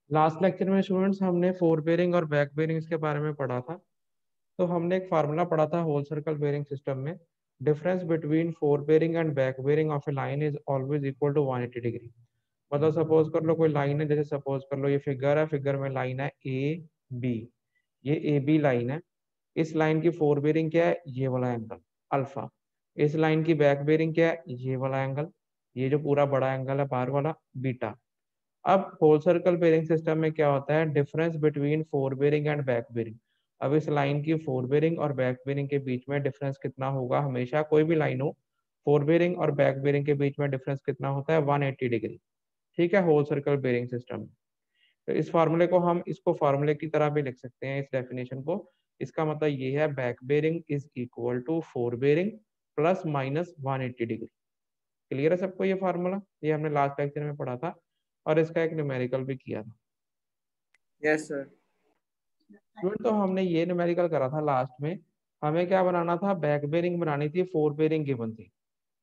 Last lecture में students हमने four bearing और बैक बेरिंग्स के बारे में पढ़ा था। तो हमने एक फार्मूला पढ़ा था होल सर्कल बेरिंग सिस्टम में, difference between fore bearing and back bearing of a line is always equal to 180 degree. मतलब सपोज कर लो कोई लाइन है, जैसे सपोज कर लो ये फिगर है, फिगर में लाइन है ए बी, ये ए बी लाइन है। इस लाइन की फोर बेरिंग क्या है, ये वाला एंगल अल्फा। इस लाइन की बैक बेरिंग क्या है, ये वाला एंगल, ये जो पूरा बड़ा एंगल है बाहर वाला, बीटा। अब होल सर्कल बेरिंग सिस्टम में क्या होता है, difference between fore bearing and back bearing. अब इस लाइन की फोर बेरिंग और बैक बेरिंग के बीच में डिफरेंस कितना होगा, हमेशा कोई भी लाइन हो, फोर बेरिंग और बैक बेरिंग के बीच में डिफरेंस कितना होता है, 180 डिग्री। ठीक है, होल सर्कल बेरिंग सिस्टम में। तो इस फार्मूले को हम इसको फार्मूले की तरह भी लिख सकते हैं, इस डेफिनेशन को। इसका मतलब ये है, back bearing is equal to fore bearing plus minus 180 degree. Clear है सबको ये फार्मूला? ये हमने लास्ट लेक्चर में पढ़ा था और इसका एक न्यूमेरिकल भी किया था। Yes sir. स्टूडेंट, तो हमने ये न्यूमेरिकल करा था लास्ट में। हमें क्या बनाना था, बैक बेरिंग बनानी थी, फोर बेरिंग गिवन थी।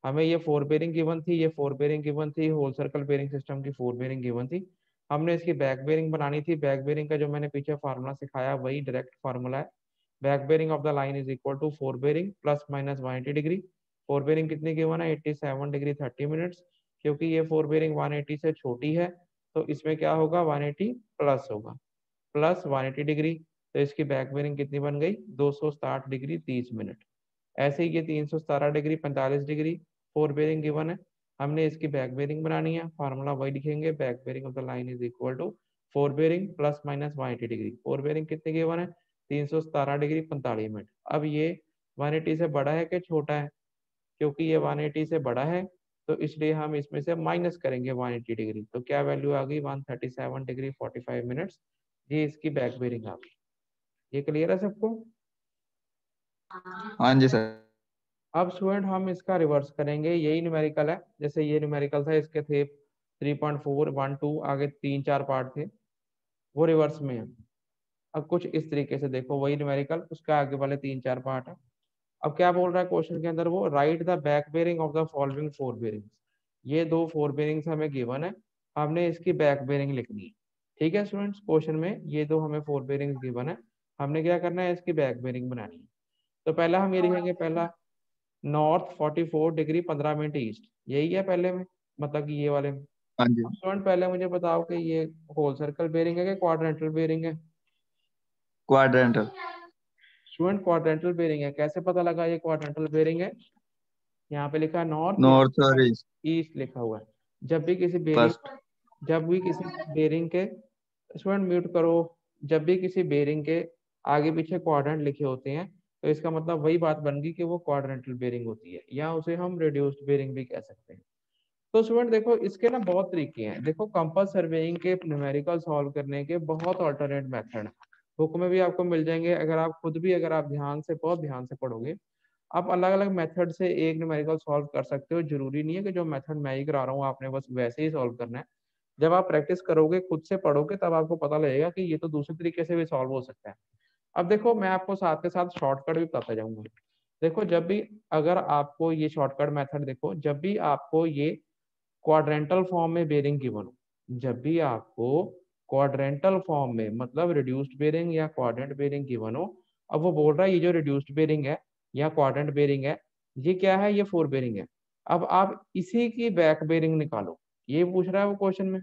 हमें ये फोर बेरिंग गिवन थी, ये फोर बेरिंग गिवन थी, होल सर्कल बेरिंग सिस्टम की फोर बेरिंग गिवन थी। हमने इसकी बैक बेरिंग बनानी थी। बैक बेरिंग का जो मैंने पीछे फार्मूला सिखाया वही डायरेक्ट फार्मूला है। Back bearing of the line is equal to fore bearing plus minus 180 degree. Fore bearing कितनी गिवन है, 87 डिग्री 30 मिनट्स। क्योंकि ये फोर बेरिंग 180 से छोटी है, तो इसमें क्या होगा, 180 प्लस होगा, प्लस 180 डिग्री। तो इसकी बैक बेरिंग कितनी बन गई, 260 डिग्री 30 मिनट। ऐसे ही ये 317 degree 45 degree fore bearing given है। हमने इसकी बैक बेरिंग बनानी है, फार्मूला वही लिखेंगे, back bearing of the line is equal to fore bearing plus minus 180 degree. Fore bearing कितने गिवन है, 317 डिग्री 45 मिनट। अब ये 180 से बड़ा है कि छोटा है, क्योंकि ये 180 से बड़ा है, तो इसलिए हम इसमें से माइनस करेंगे 180 डिग्री। तो क्या वैल्यू आ गई, 137 डिग्री 45 मिनट्स। ये इसकी बैक बेरिंग आ गई। ये क्लियर है सबको? हाँ जी सर। अब स्टूडेंट हम इसका रिवर्स करेंगे, यही न्यूमेरिकल है, जैसे ये न्यूमेरिकल था, इसके थे 3.4 1 2 आगे 3 4 पार्ट थे, वो रिवर्स में है। अब कुछ इस तरीके से देखो, वही न्यूमेरिकल, उसका आगे वाले 3 4 पार्ट है। अब क्या बोल रहा है क्वेश्चन के अंदर, वो write the back bearing of the following fore bearings. ये दो फोर बेरिंग्स हमें गिवन है, हमने इसकी बैक बेरिंग लिखनी है। ठीक है स्टूडेंट्स, क्वेश्चन में ये दो हमें फोर बेरिंग्स गिवन है, हमने क्या करना है, इसकी बैक बेरिंग बनानी है। तो पहला हम ये लिखेंगे, पहला नॉर्थ 44 डिग्री 15 मिनट ईस्ट, यही है पहले में, मतलब कि ये वाले में। हाँ जी। अब स्टूडेंट पहले मुझे बताओ कि ये होल सर्कल बेरिंग है कि क्वाड्रेंटल बेरिंग है? क्वाड्रेंटल। स्टूडेंट क्वाड्रेंटल बेरिंग है, कैसे पता लगा ये क्वाड्रेंटल बेरिंग है? यहाँ पे लिखा है नॉर्थ, यहाँ नॉर्थ लिखा और है ईस्ट। ईस्ट लिखा हुआ है। जब भी किसी बेरिंग फर्स्ट। जब भी किसी बेरिंग के, स्टूडेंट म्यूट करो, जब भी किसी बेरिंग के आगे पीछे क्वाड्रेंट लिखे होते हैं, तो इसका मतलब वही बात बन गई कि वो क्वाड्रेंटल बेरिंग होती है, या उसे हम रिड्यूस्ड बेरिंग भी कह सकते हैं। तो स्टूडेंट देखो, इसके ना बहुत तरीके हैं। देखो, कंपास सर्वेइंग के न्यूमेरिकल सॉल्व करने के बहुत अल्टरनेट मेथड है, बुक में भी आपको मिल जाएंगे। अगर आप खुद भी, अगर आप ध्यान से, बहुत ध्यान से पढ़ोगे, आप अलग अलग मेथड से एक न्यूमेरिकल सॉल्व कर सकते हो। जरूरी नहीं है कि जो मेथड मैं ही करा रहा हूँ आपने बस वैसे ही सॉल्व करना है। जब आप प्रैक्टिस करोगे, खुद से पढ़ोगे, तब आपको पता लगेगा कि ये तो दूसरे तरीके से भी सॉल्व हो सकता है। अब देखो, मैं आपको साथ के साथ शॉर्टकट भी बताता जाऊंगा। देखो, जब भी, अगर आपको ये शॉर्टकट मेथड, देखो जब भी आपको ये क्वाड्रेंटल फॉर्म में बेरिंग गिवन हो, जब भी आपको क्वाड्रेंटल फॉर्म में, मतलब रिड्यूस्ड बेरिंग या क्वाड्रेंट बेरिंग गिवन हो, अब वो बोल रहा है ये जो रिड्यूस्ड बेरिंग है या क्वाड्रेंट बेरिंग है, ये क्या है, ये फोर बेरिंग है। अब आप इसी की बैक बेरिंग निकालो, ये पूछ रहा है वो क्वेश्चन में।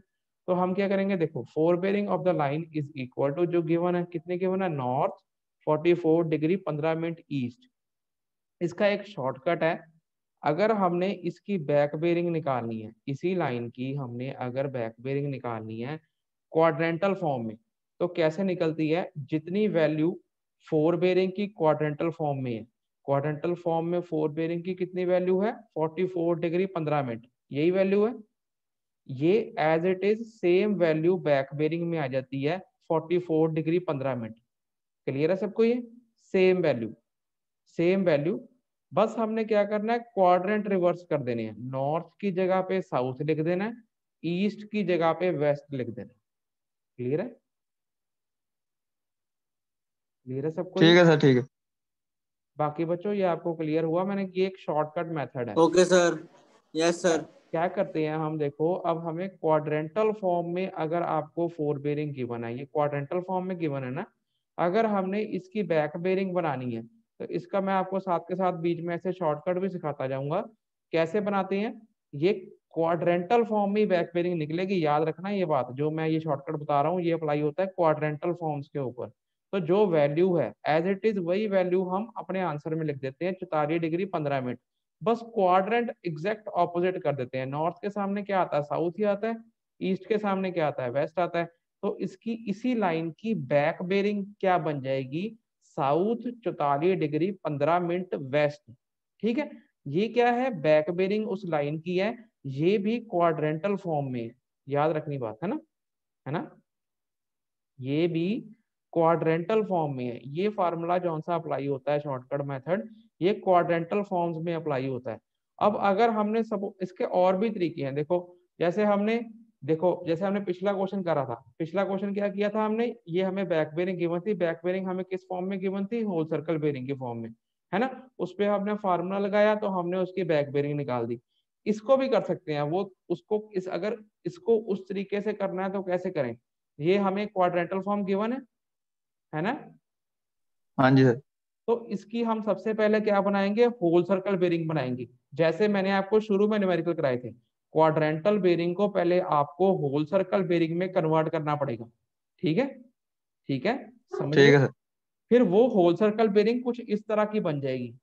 तो हम क्या करेंगे, देखो, fore bearing of the line is equal to, जो गिवन है, कितने गिवन है, नॉर्थ 44 डिग्री 15 मिनट ईस्ट। इसका एक शॉर्टकट है, अगर हमने इसकी बैक बेरिंग निकालनी है, इसी लाइन की हमने अगर बैक बेरिंग निकालनी है क्वाड्रेंटल फॉर्म में, तो कैसे निकलती है, जितनी वैल्यू फोर बेरिंग की क्वाड्रेंटल फॉर्म में है, क्वाड्रेंटल फॉर्म में फोर बेरिंग की कितनी वैल्यू है, 44 डिग्री 15 मिनट, यही वैल्यू है। ये as it is same value back bearing में आ जाती है, 44 डिग्री 15 मिनट। क्लियर है सबको? ये सेम वैल्यू, सेम वैल्यू। बस हमने क्या करना है, क्वाड्रेंट रिवर्स कर देने हैं, नॉर्थ की जगह पे साउथ लिख देना है, ईस्ट की जगह पे वेस्ट लिख देना है। क्लियर है? क्लियर है सबको ये? ठीक है सर, ठीक है। बाकी बच्चों, ये आपको क्लियर हुआ? मैंने, ये एक शॉर्टकट मेथड है। Okay sir. Yes sir. क्या करते हैं हम, देखो अब हमें क्वाड्रेंटल फॉर्म में अगर आपको फोर बेरिंग गिवन है, ये क्वाड्रेंटल फॉर्म में गिवन है ना, अगर हमने इसकी बैक बेरिंग बनानी है तो इसका मैं आपको साथ के साथ बीच में ऐसे शॉर्टकट भी सिखाता जाऊंगा कैसे बनाते हैं। ये क्वाड्रेंटल फॉर्म में बैक बेरिंग निकलेगी, याद रखना ये बात, जो मैं ये शॉर्टकट बता रहा हूँ ये अप्लाई होता है क्वाड्रेंटल फॉर्म्स के ऊपर। तो जो वैल्यू है एज इट इज वही वैल्यू हम अपने आंसर में लिख देते हैं, 44 डिग्री 15 मिनट। बस क्वाड्रेंट एग्जैक्ट ऑपोजिट कर देते हैं, नॉर्थ के सामने क्या आता है, साउथ ही आता है, ईस्ट के सामने क्या आता है, वेस्ट आता है। तो इसकी इसी लाइन की बैक बेरिंग क्या बन जाएगी, साउथ 44 डिग्री 15 मिनट वेस्ट। ठीक है, ये क्या है, बैक बेरिंग उस लाइन की है, ये भी क्वाड्रेंटल फॉर्म में है, याद रखनी बात है ना, है ना, ये भी क्वाड्रेंटल फॉर्म में है। ये फार्मूला जो सा अप्लाई होता है शॉर्टकट मेथड, ये क्वाड्रेंटल फॉर्म्स में अप्लाई होता है। अब अगर हमने सब इसके और भी तरीके हैं, देखो जैसे हमने, देखो जैसे हमने पिछला क्वेश्चन करा था, पिछला क्वेश्चन क्या किया था हमने, ये हमें बैक बेरिंग गिवन थी, बैक बेरिंग हमें किस फॉर्म में गिवन थी, होल सर्कल बेरिंग के फॉर्म में, है ना। उस पर हमने फार्मूला लगाया तो हमने उसकी बैक बेरिंग निकाल दी। इसको भी कर सकते हैं, वो उसको इस अगर इसको उस तरीके से करना है तो कैसे करें, ये हमें क्वाड्रेंटल फॉर्म गिवन है ना। हाँ जी सर। तो इसकी हम सबसे पहले क्या बनाएंगे, होल सर्कल बेरिंग बनाएंगे, जैसे मैंने आपको शुरू में न्यूमेरिकल कराए थे। क्वाड्रेंटल बेरिंग को पहले आपको होल सर्कल बेरिंग में कन्वर्ट करना पड़ेगा, ठीक है, ठीक है, समझ रहे ठीक हो। है सर। फिर वो होल सर्कल बेरिंग कुछ इस तरह की बन जाएगी,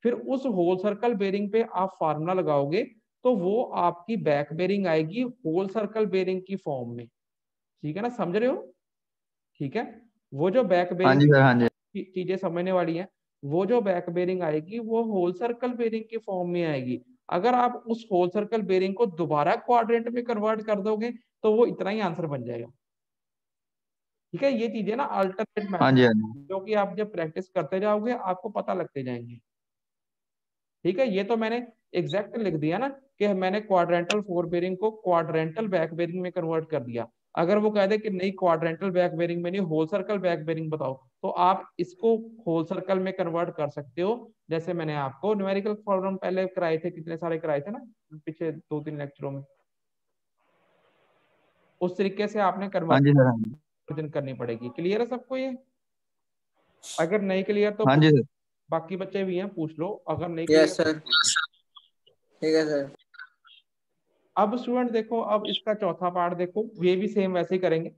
फिर उस होल सर्कल बेरिंग पे आप फार्मूला लगाओगे तो वो आपकी बैक बेरिंग आएगी होल सर्कल बेरिंग की फॉर्म में, ठीक है ना, समझ रहे हो। ठीक है, वो जो बैक हाँ बेरिंग जी सर। हाँ जी। चीजें समझने वाली हैं, वो जो बैक बेरिंग आएगी वो होल सर्कल बेरिंग की फॉर्म में आएगी। अगर आप उस होल सर्कल बेरिंग को दोबारा क्वाड्रेंट में कन्वर्ट कर दोगे तो वो इतना ही आंसर बन जाएगा। ठीक है, ये चीजें ना अल्टरनेट हाँ मेथड, जी। हाँ जी। जो कि आप जब प्रैक्टिस करते जाओगे आपको पता लगते जाएंगे। ठीक है, ये तो मैंने एग्जैक्ट लिख दिया ना कि मैंने क्वाड्रेंटल फोर बेरिंग को क्वाड्रेंटल बैक बेरिंग में कन्वर्ट कर दिया। अगर वो कह दे कि नहीं क्वाड्रेंटल बैक बेरिंग में नहीं, होल सर्कल बैक बेरिंग बताओ, तो आप इसको होल सर्कल में कन्वर्ट कर सकते हो। जैसे मैंने आपको न्यूमेरिकल प्रॉब्लम पहले कराए थे, कितने सारे कराए थे ना पिछले 2-3 लेक्चरों में, उस तरीके से आपने हाँ जी सर। हाँ जी। कन्वर्जन करनी पड़ेगी। क्लियर है सबको ये, अगर नहीं क्लियर तो हाँ जी सर। बाकी बच्चे भी हैं पूछ लो, अगर नहीं यस क्लियर। सर। ठीक है सर। अब स्टूडेंट देखो, अब इसका चौथा पार्ट देखो, ये भी सेम वैसे ही करेंगे।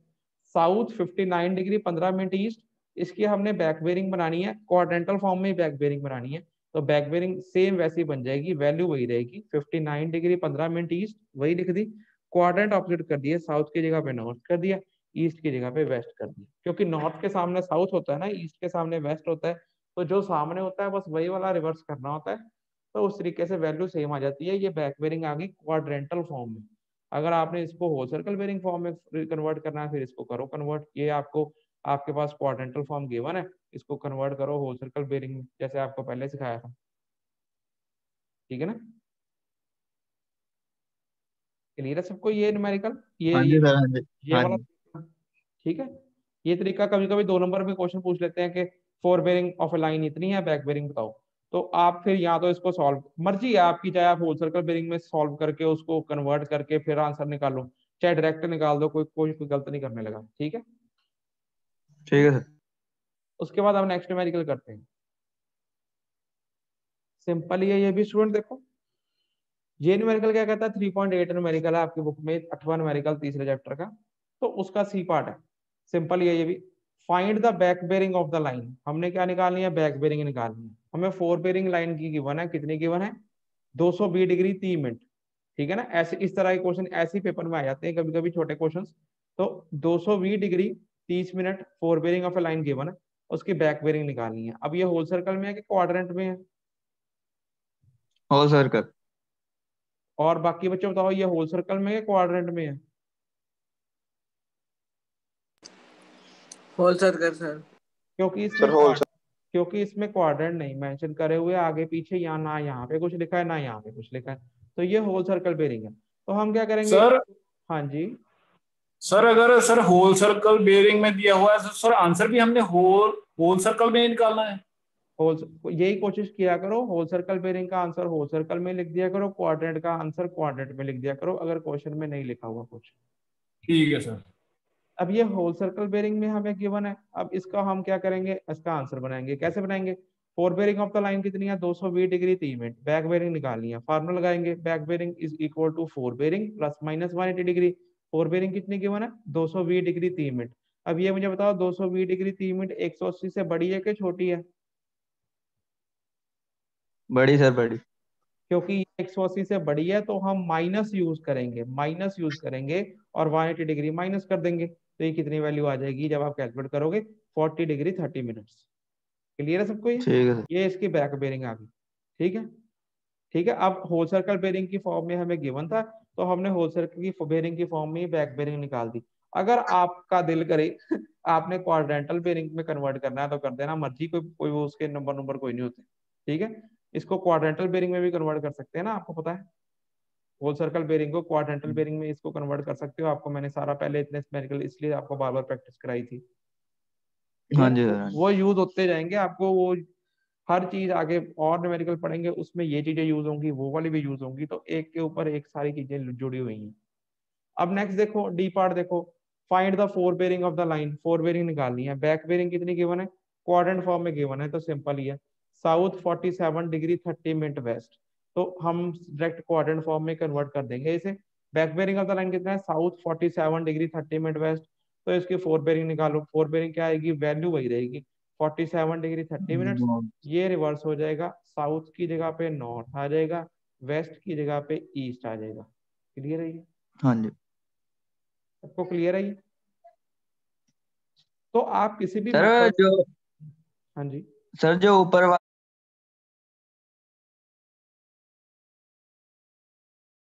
साउथ 59 डिग्री 15 मिनट ईस्ट, इसकी हमने बैक बेरिंग बनानी है, क्वाड्रेंटल फॉर्म में बैक बेरिंग बनानी है, तो बैक बेरिंग सेम वैसे ही बन जाएगी, वैल्यू वही रहेगी, 59 डिग्री 15 मिनट ईस्ट वही लिख दी, क्वाड्रेंट ऑपोजिट कर दिया, साउथ की जगह पे नॉर्थ कर दिया, ईस्ट की जगह पे वेस्ट कर दिया, क्योंकि नॉर्थ के सामने साउथ होता है ना, ईस्ट के सामने वेस्ट होता है, तो जो सामने होता है बस वही वाला रिवर्स करना होता है। तो उस तरीके से वैल्यू सेम आ जाती है। ये बैक बेरिंग आ गई क्वाड्रेंटल फॉर्म में। अगर आपने इसको होल सर्कल बेरिंग फॉर्म में कन्वर्ट करना है फिर इसको करो कन्वर्ट, ये आपको आपके पास क्वाड्रेंटल फॉर्म गिवन है, इसको कन्वर्ट करो होल सर्कल बेरिंग में जैसे आपको पहले सिखाया था। ठीक है ना, क्लियर है सबको ये न्यूमेरिकल, ये हाँ ये जी सर। हाँ जी। ये हाँ वाला। जी। ठीक है, ये तरीका कभी कभी 2 नंबर में क्वेश्चन पूछ लेते हैं कि fore bearing of a line इतनी है, बैक बेरिंग बताओ, तो आप फिर या तो इसको सॉल्व, मर्जी है आपकी, चाहे आप होल सर्कल बेरिंग में सॉल्व करके उसको कन्वर्ट करके फिर आंसर निकालो, चाहे डायरेक्ट निकाल दो, कोई गलत नहीं करने लगा। ठीक है, ठीक है सर। उसके बाद हम नेक्स्ट न्यूमेरिकल करते हैं। सिंपल ही है ये भी स्टूडेंट, देखो ये न्यूमेरिकल क्या कहता है, 3.8 न्यूमेरिकल है आपकी बुक में, 8वां न्यूमेरिकल तीसरे चैप्टर का, तो उसका सी पार्ट है। सिंपल ये भी, find the back bearing of the line, हमने क्या निकालनी है, बैक बेरिंग निकालनी है। हमें फोर बेरिंग लाइन की गिवन है, कितनी गिवन है, 220 डिग्री 30 मिनट। ठीक है ना, ऐसे इस तरह के क्वेश्चन ऐसे पेपर में आ जाते हैं कभी कभी छोटे क्वेश्चन। तो 220 degree 30 minute fore bearing of a line given है, उसकी बैक बेरिंग निकालनी है। अब ये होल सर्कल में है कि क्वाड्रेंट में है, होल सर्कल। और बाकी बच्चे बताओ ये होल सर्कल में है क्वाड्रेंट में है। Whole circle sir. क्योंकि सर इसमें होल क्वाड क्योंकि इसमें क्वाड्रेंट नहीं मेंशन करे हुए, आगे पीछे या ना यहाँ पे कुछ लिखा है ना यहाँ पे कुछ लिखा है, तो ये होल सर्कल बेरिंग है। तो हम क्या करेंगे, सर हाँ जी, सर अगर सर होल सर्कल बेयरिंग में दिया हुआ है तो सर आंसर भी हमने होल होल सर्कल में ही निकालना है। यही कोशिश किया करो, होल सर्कल बेरिंग का आंसर होल सर्कल में लिख दिया करो, क्वाड्रेंट का आंसर क्वाड्रेंट में लिख दिया करो अगर क्वेश्चन में नहीं लिखा हुआ कुछ। ठीक है सर। अब ये होल सर्कल बेरिंग में हमें गिवन है, अब इसका हम क्या करेंगे, इसका आंसर बनाएंगे। कैसे बनाएंगे, fore bearing of the line कितनी है, 220 डिग्री 3 मिनट, बैक बेरिंग निकालनी है, फार्मूला लगाएंगे, back bearing is equal to fore bearing plus minus 180 degree. Fore bearing कितनी गिवन है, 220 डिग्री 3 मिनट। अब ये मुझे बताओ 220 डिग्री 3 मिनट 180 से बड़ी है कि छोटी है? बड़ी सर, बड़ी। क्योंकि ये 180 से बड़ी है तो हम माइनस यूज करेंगे, माइनस यूज करेंगे और 180 डिग्री माइनस कर देंगे, तो ये कितनी वैल्यू आ जाएगी जब आप कैलकुलेट करोगे, 40 डिग्री 30 मिनट्स। क्लियर है सबको? ठीक है सर। ये इसकी बैक बेरिंग आ गई। ठीक है, ठीक है। अब होल सर्कल बेरिंग की फॉर्म में हमें गिवन था, तो हमने होल सर्कल की बेरिंग की फॉर्म में ही बैक बेरिंग निकाल दी। अगर आपका दिल करे आपने क्वाड्रेंटल बेरिंग में कन्वर्ट करना है तो कर देना, मर्जी, कोई कोई वो उसके नंबर नंबर कोई नहीं होते। ठीक है, इसको क्वाड्रेंटल बेरिंग में भी कन्वर्ट कर सकते हैं ना, आपको पता है। होल सर्कल बेरिंग को क्वाड्रेंटल बेरिंग में इसको कन्वर्ट कर सकते हो, आपको मैंने सारा पहले इतने स्पेरिकल इसलिए आपको बार बार प्रैक्टिस कराई थी। ठीक हाँ है, जी सर, हाँ जी। वो यूज होते जाएंगे आपको, वो हर चीज आगे और न्यूमेरिकल पढ़ेंगे उसमें ये चीजें यूज होंगी, वो वाली भी यूज होंगी, तो एक के ऊपर एक सारी चीजें जुड़ी हुई हैं। अब नेक्स्ट देखो, डी पार्ट देखो, find the fore bearing of the line, fore bearing निकालनी है। बैक बेरिंग कितनी गिवन है, क्वाड्रेंट फॉर्म में गिवन है, तो सिंपल ही है, साउथ 47 डिग्री 30 मिनट वेस्ट, तो हम डायरेक्ट क्वाड्रेंट फॉर्म में कन्वर्ट कर देंगे इसे। Back bearing of the line कितना है, साउथ 47 डिग्री 30 मिनट वेस्ट, तो इसकी फोर बेरिंग निकालो। फोर बेरिंग क्या आएगी, वैल्यू वही रहेगी, 47 डिग्री 30 मिनट्स। ये रिवर्स हो जाएगा, साउथ की जगह पे नॉर्थ आ जाएगा, वेस्ट की जगह पे ईस्ट आ जाएगा। क्लियर है ये? हाँ जी सबको क्लियर है ये? तो आप किसी भी सर। मेथड, जो हाँ जी, सर जो ऊपर